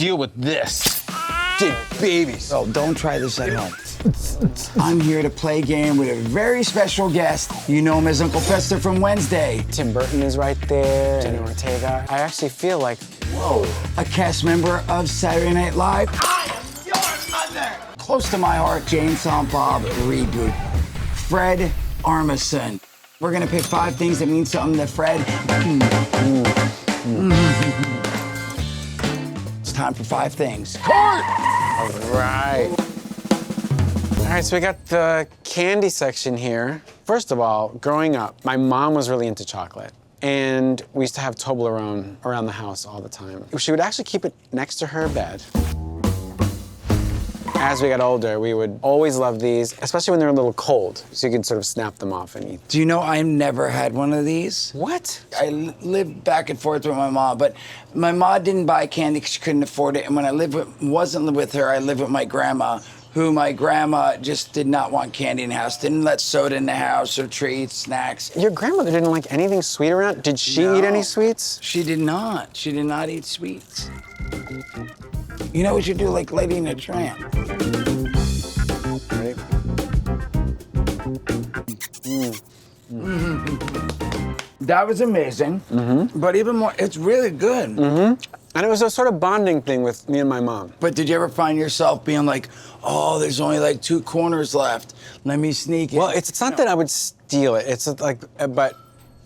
deal with this. Dead babies. Oh, don't try this at home. I'm here to play a game with a very special guest. You know him as Uncle Fester from Wednesday. Tim Burton is right there, Jenna Ortega. I actually feel like, whoa, a cast member of Saturday Night Live. I am your mother. Close to my heart, Jane Silent Bob reboot. Fred Armisen. We're gonna pick 5 things that mean something to Fred. It's time for 5 things. all right. All right, so we got the candy section here. First of all, growing up, my mom was really into chocolate. And we used to have Toblerone around the house all the time. She would actually keep it next to her bed. As we got older, we would always love these, especially when they're a little cold, so you could sort of snap them off and eat. Do you know I never had one of these? What? I lived back and forth with my mom, but my mom didn't buy candy because she couldn't afford it. And when I wasn't with her, I lived with my grandma, who my grandma just did not want candy in the house, didn't let soda in the house or treats, snacks. Your grandmother didn't like anything sweet around? Did she eat any sweets? She did not. She did not eat sweets. You know what you do, like Lady in a Tramp? Ready? That was amazing, but even more, it's really good. And it was a sort of bonding thing with me and my mom. But did you ever find yourself being like, oh, there's only like 2 corners left, let me sneak it? Well, it's not that I would steal it. It's like, but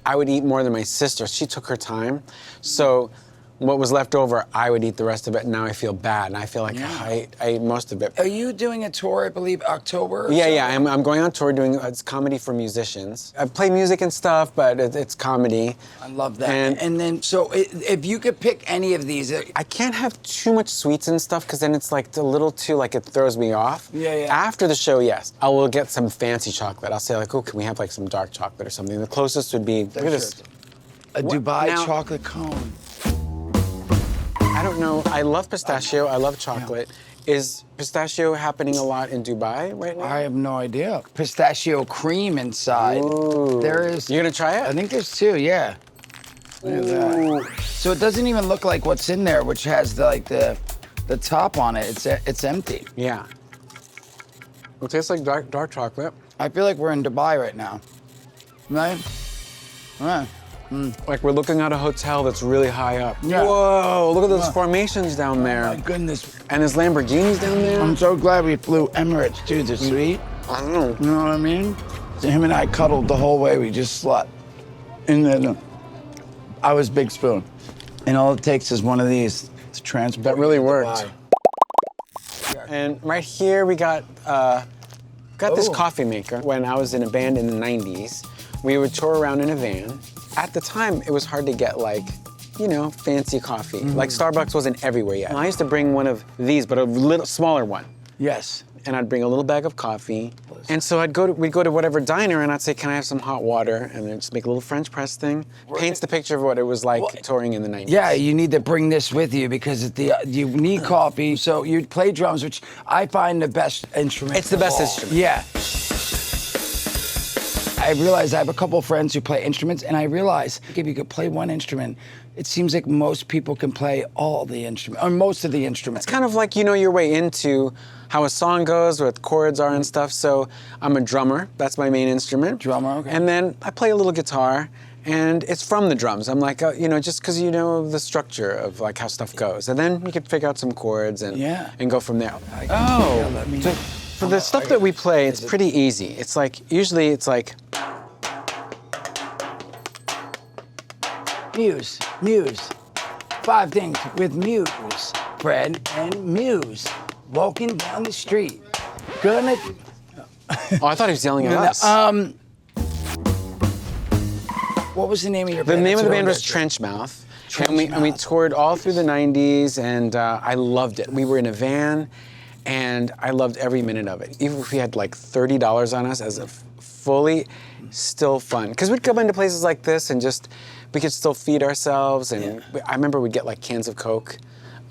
I would eat more than my sister. She took her time. So what was left over, I would eat the rest of it, and now I feel bad. And I feel like I ate most of it. Are you doing a tour, I believe, October? Yeah. I'm going on tour doing it's comedy for musicians. I play music and stuff, but it's comedy. I love that. And then, so if you could pick any of these. I can't have too much sweets and stuff, because then it's like a little too, like it throws me off. Yeah. After the show, yes, I will get some fancy chocolate. I'll say like, oh, can we have like some dark chocolate or something? The closest would be, look at this. A Dubai chocolate cone. I don't know. I love pistachio. I love chocolate. Yeah. Is pistachio happening a lot in Dubai right now? I have no idea. Pistachio cream inside. Ooh. There is. You gonna try it? I think there's 2. Yeah. Look at that. So it doesn't even look like what's in there, which has the top on it. It's empty. Yeah. It tastes like dark chocolate. I feel like we're in Dubai right now. Right? Right. Like we're looking at a hotel that's really high up. Yeah. Whoa, look at those formations down there. Oh my goodness. And there's Lamborghinis down there. I'm so glad we flew Emirates too, the sweet. I don't know. You know what I mean? So him and I cuddled the whole way. We just slept. And then I was Big Spoon. And all it takes is one of these to transport. That really you to worked. Dubai. And right here we got this coffee maker. When I was in a band in the 90s, we would tour around in a van. At the time, it was hard to get like, you know, fancy coffee. Like Starbucks wasn't everywhere yet. And I used to bring one of these, but a little smaller one. Yes. And I'd bring a little bag of coffee. And so we'd go to whatever diner and I'd say, can I have some hot water? And then just make a little French press thing. Paints the picture of what it was like touring in the 90s. Yeah, you need to bring this with you because you need coffee. So you play drums, which I find the best instrument. It's the best instrument. Yeah. I realize I have a couple of friends who play instruments, and I realize if you could play one instrument, it seems like most people can play all the instruments, or most of the instruments. It's kind of like you know your way into how a song goes, what chords are and stuff. So I'm a drummer. That's my main instrument. Drummer, okay. And then I play a little guitar, and it's from the drums. I'm like, you know, just because you know the structure of like how stuff goes. And then you can figure out some chords and go from there. For the stuff that we play, it's pretty easy. It's like, usually it's like... Muse. 5 things with Muse. Fred and Muse. Walking down the street. Gonna... Oh, I thought he was yelling at us. What was the name of your The band? name of the band was Trenchmouth. And we toured all through the 90s, and I loved it. We were in a van, and I loved every minute of it. Even if we had like $30 on us as a fully, still fun. Because we'd come into places like this and just, we could still feed ourselves. And I remember we'd get like cans of Coke,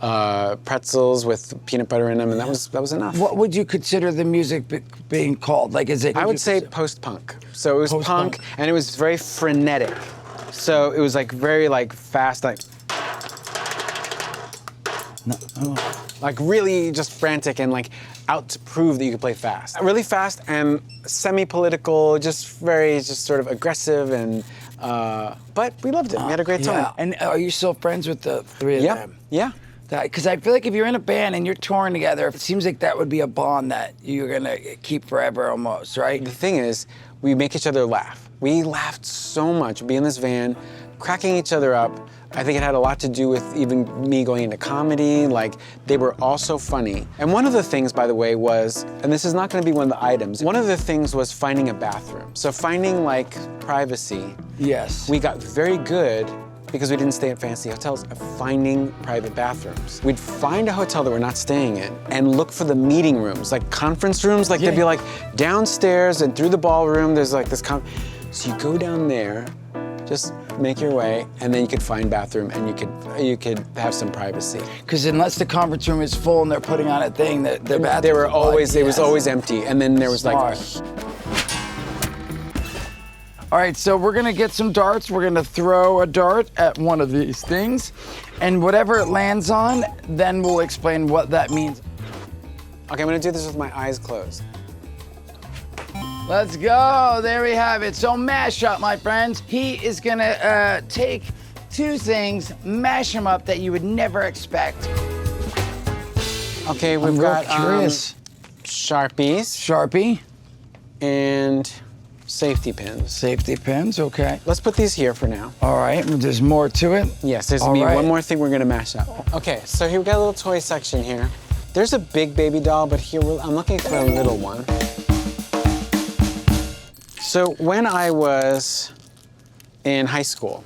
pretzels with peanut butter in them, and that was enough. What would you consider the music being called? Like, is it? I would say post-punk. So it was punk, and it was very frenetic. So it was like very like fast, like. No. Oh. Like really just frantic and like out to prove that you could play fast. Really fast and semi-political, just sort of aggressive and, but we loved it. We had a great time. Yeah. And are you still friends with the three of them? Yeah. Because I feel like if you're in a band and you're touring together, it seems like that would be a bond that you're gonna keep forever almost, right? The thing is, we make each other laugh. We laughed so much being in this van, cracking each other up. I think it had a lot to do with even me going into comedy. Like, they were all so funny. And one of the things, by the way, was, and this is not gonna be one of the items, one of the things was finding a bathroom. So finding like privacy. Yes. We got very good, because we didn't stay at fancy hotels, of finding private bathrooms. We'd find a hotel that we're not staying in and look for the meeting rooms, like conference rooms, like they'd be like downstairs and through the ballroom, there's like this so you go down there, just make your way, and then you could find bathroom and you could have some privacy. Because unless the conference room is full and they're putting on a thing, the bathroom. They were always, it was always empty. And then there was like, all right, so we're gonna get some darts. We're gonna throw a dart at one of these things, and whatever it lands on, then we'll explain what that means. okay, I'm gonna do this with my eyes closed. Let's go, there we have it. So mash up, my friends. He is gonna take two things, mash them up that you would never expect. Okay, we've got curious. Sharpies Sharpie, and safety pins. safety pins, okay. Let's put these here for now. All right, there's more to it. Yes, there's All gonna be right. one more thing we're gonna mash up. Okay, so here we got a little toy section here. There's a big baby doll, but here I'm looking for a little one. So when I was in high school,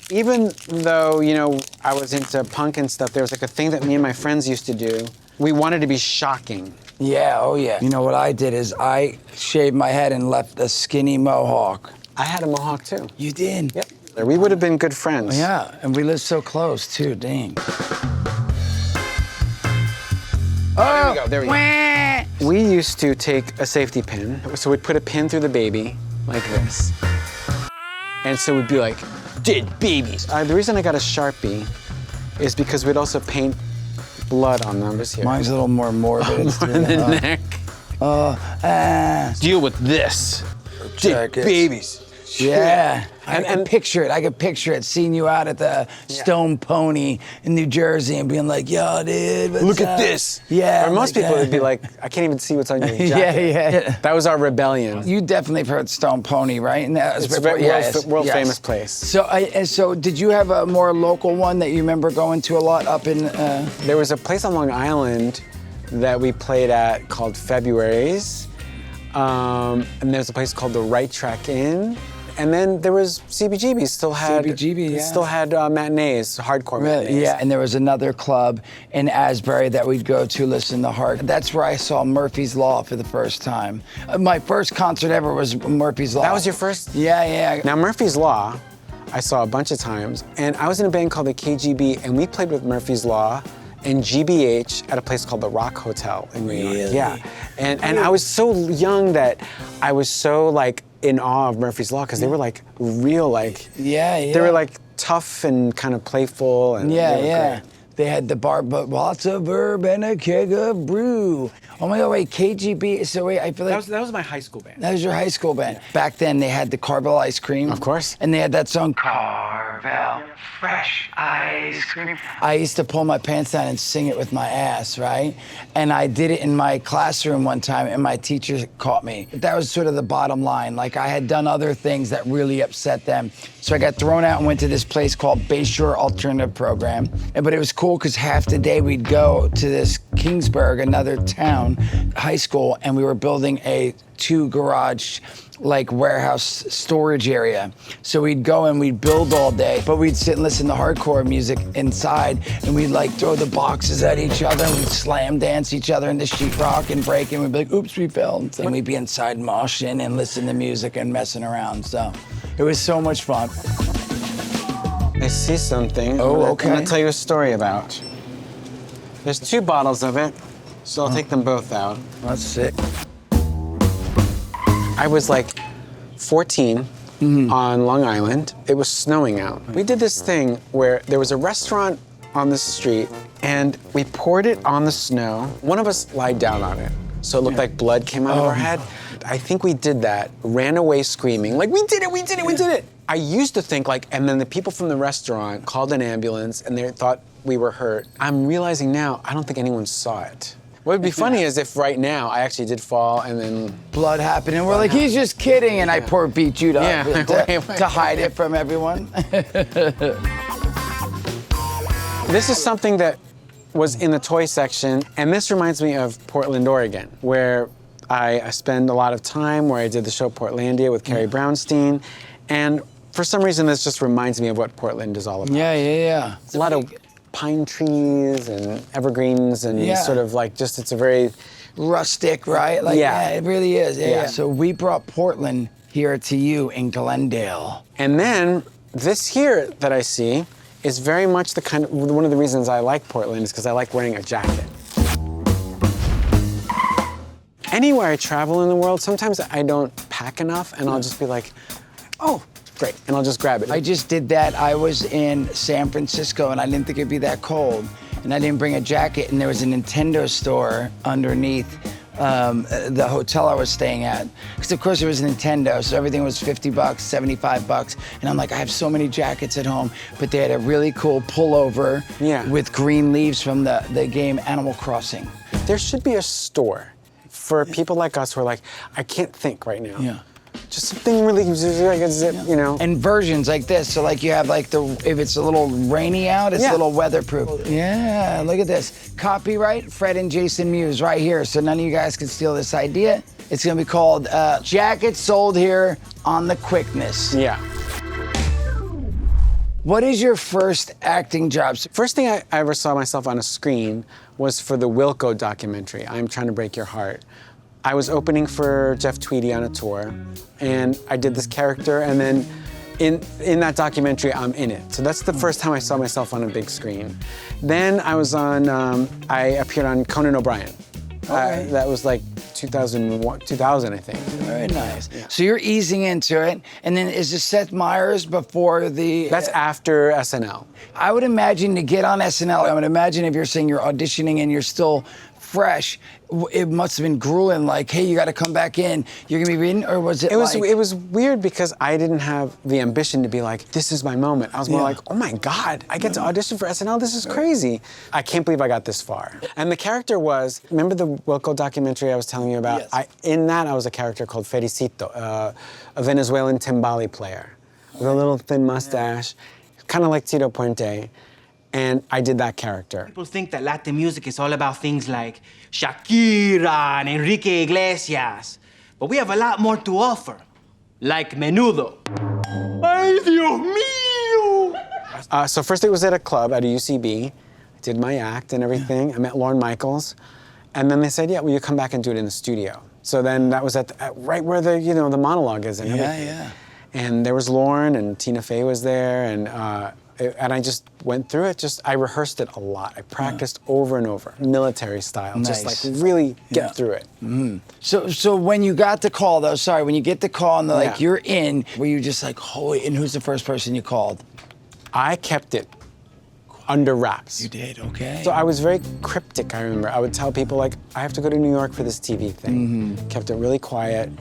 even though, you know, I was into punk and stuff, there was like a thing that me and my friends used to do. We wanted to be shocking. Yeah, oh yeah. You know what I did is I shaved my head and left a skinny mohawk. I had a mohawk too. You did? Yep. We would have been good friends. Yeah, and we live so close too, dang. Oh, there we go. We used to take a safety pin, so we'd put a pin through the baby, like this. And so we'd be like, Dead babies. the reason I got a Sharpie is because we'd also paint blood on them. Here. Mine's a little more morbid. It's on the neck. Deal with this. Dead Jackets. babies. Yeah. And- I can picture it. I could picture it. Seeing you out at the Stone Pony in New Jersey and being like, "Yo, dude, what's Look at up?" this. Yeah. Or most people would be like, I can't even see what's on your jacket. yeah. That was our rebellion. You definitely have heard Stone Pony, right? And that was It's a before- world yes. famous place. So did you have a more local one that you remember going to a lot up in? There was a place on Long Island that we played at called February's. And there's a place called the Right Track Inn. And then there was CBGB, still had matinees, hardcore matinees. Yeah, and there was another club in Asbury that we'd go to listen to hard. That's where I saw Murphy's Law for the first time. My first concert ever was Murphy's Law. That was your first? Yeah. Now Murphy's Law, I saw a bunch of times, and I was in a band called the KGB, and we played with Murphy's Law and GBH at a place called the Rock Hotel in New York. Really? Yeah, and I was so young that I was so like in awe of Murphy's Law because they were like real, like they were like tough and kind of playful, and they were great. They had the bar, but lots of herb and a keg of brew. Oh my God, wait, KGB. So wait, I feel like That was my high school band. that was your high school band. Back then, they had the Carvel ice cream. Of course. And they had that song, Carvel Fresh Ice Cream. I used to pull my pants down and sing it with my ass, right? And I did it in my classroom one time, and my teacher caught me. That was sort of the bottom line. Like, I had done other things that really upset them. So I got thrown out and went to this place called Bayshore Alternative Program. But it was cool because half the day we'd go to this Kingsburg, another town, high school, and we were building a 2-garage like warehouse storage area. So we'd go and we'd build all day, but we'd sit and listen to hardcore music inside, and we'd like throw the boxes at each other, and we'd slam dance each other in the sheetrock and break, and we'd be like, oops, we fell. And then we'd be inside moshing and listening to music and messing around. So it was so much fun. I see something. Oh, okay. I'm gonna tell you a story about. There's 2 bottles of it, so I'll take them both out. That's sick. I was like 14 on Long Island. It was snowing out. We did this thing where there was a restaurant on the street and we poured it on the snow. One of us lied down on it, so it looked like blood came out of our head. I think we did that, ran away screaming, like, we did it, we did it, we did it. I used to think like, and then the people from the restaurant called an ambulance and they thought we were hurt. I'm realizing now, I don't think anyone saw it. What would be funny is if right now I actually did fall and then blood happened, and we're like, he's just kidding, and I pour beet juice up Yeah. to hide it from everyone. This is something that was in the toy section, and this reminds me of Portland, Oregon, where I spend a lot of time, where I did the show Portlandia with Carrie Brownstein, and for some reason this just reminds me of what Portland is all about. Yeah. A lot of pine trees and evergreens and sort of like just, it's a very rustic, right? Like, Yeah. it really is. Yeah. So we brought Portland here to you in Glendale. And then this here that I see is very much the kind of, one of the reasons I like Portland is because I like wearing a jacket. Anywhere I travel in the world, sometimes I don't pack enough and I'll just be like, oh, great, and I'll just grab it. I just did that. I was in San Francisco and I didn't think it'd be that cold. And I didn't bring a jacket, and there was a Nintendo store underneath the hotel I was staying at. Because of course it was Nintendo, so everything was $50, $75. And I'm like, I have so many jackets at home, but they had a really cool pullover with green leaves from the game Animal Crossing. There should be a store for people like us who are like, I can't think right now. Yeah. Just something really, like a zip, you know. And versions like this, so like you have like if it's a little rainy out, it's a little weatherproof. Yeah, look at this. Copyright, Fred and Jason Mewes right here, so none of you guys can steal this idea. It's gonna be called Jackets Sold Here on the Quickness. Yeah. What is your first acting job? First thing I ever saw myself on a screen was for the Wilco documentary, I'm Trying to Break Your Heart. I was opening for Jeff Tweedy on a tour, and I did this character, and then in that documentary, I'm in it. So that's the first time I saw myself on a big screen. Then I was on, I appeared on Conan O'Brien. Okay. That was like 2000, I think. Very nice. Yeah. So you're easing into it, and then is this Seth Meyers before the... That's after SNL. I would imagine to get on SNL, I would imagine if you're saying you're auditioning and you're still fresh, it must have been grueling, like, hey, you gotta come back in, you're gonna be reading, or was it It was weird because I didn't have the ambition to be like, this is my moment. I was more like, oh my God, I get to audition for SNL, this is crazy. I can't believe I got this far. And the character was, remember the Wilco documentary I was telling you about? Yes. In that, I was a character called Fericito, a Venezuelan timbali player with a little thin mustache, kind of like Tito Puente. And I did that character. People think that Latin music is all about things like Shakira and Enrique Iglesias. But we have a lot more to offer, like Menudo. Ay, Dios mío! So first it was at a club at a UCB. I did my act and everything. I met Lorne Michaels. And then they said, yeah, will you come back and do it in the studio? So then that was at right where the monologue is and everything. Yeah. And there was Lorne and Tina Fey was there, and I just went through it. I rehearsed it a lot. I practiced over and over, military style, just like really get through it. Mm-hmm. So when you got the call, though, when you get the call and they're like, you're in, were you just like, holy, and who's the first person you called? I kept it under wraps. You did, okay. So I was very cryptic, I remember. I would tell people, like, I have to go to New York for this TV thing. Kept it really quiet.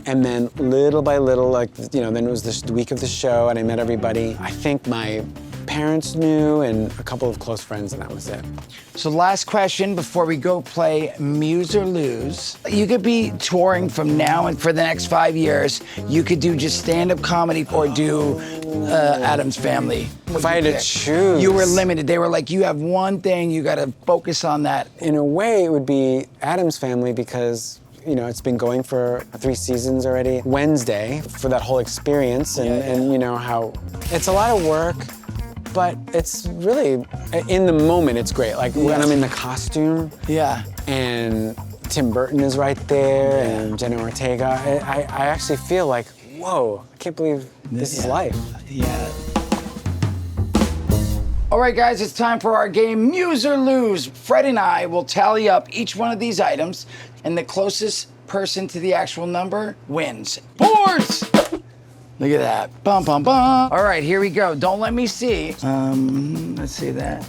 And then little by little, like, then it was the week of the show and I met everybody. I think my parents knew and a couple of close friends, and that was it. So last question before we go play Muse or Lose. You could be touring from now and for the next 5 years. You could do just stand-up comedy or do Addams Family. If I had to choose. You were limited. They were like, you have one thing, you gotta focus on that. In a way, it would be Addams Family because it's been going for 3 seasons already. Wednesday, for that whole experience, and how it's a lot of work, but it's really, in the moment, it's great. Like when I'm in the costume, and Tim Burton is right there, and Jenna Ortega, I actually feel like, whoa, I can't believe this is life. Yeah. All right, guys, it's time for our game, Muse or Lose. Fred and I will tally up each one of these items, and the closest person to the actual number wins. Boards! Look at that. Bum, bum, bum. All right, here we go. Don't let me see. Let's see that.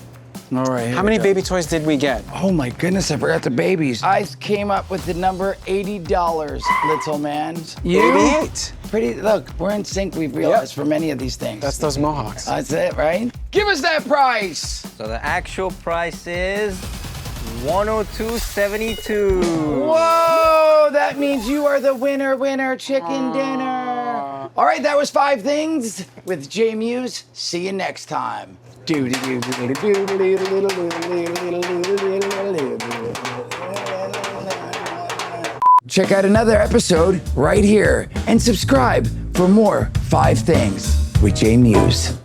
All right. How many baby toys did we get? Oh my goodness, I forgot the babies. I came up with the number $80, little man. You? 88. Pretty, look, we're in sync, we've realized, for many of these things. That's those mohawks. That's it, right? Give us that price! So the actual price is $102.72. Whoa, that means you are the winner, chicken dinner. All right, that was 5 things with Jay Mewes. See you next time. Check out another episode right here and subscribe for more 5 things with Jay Mewes.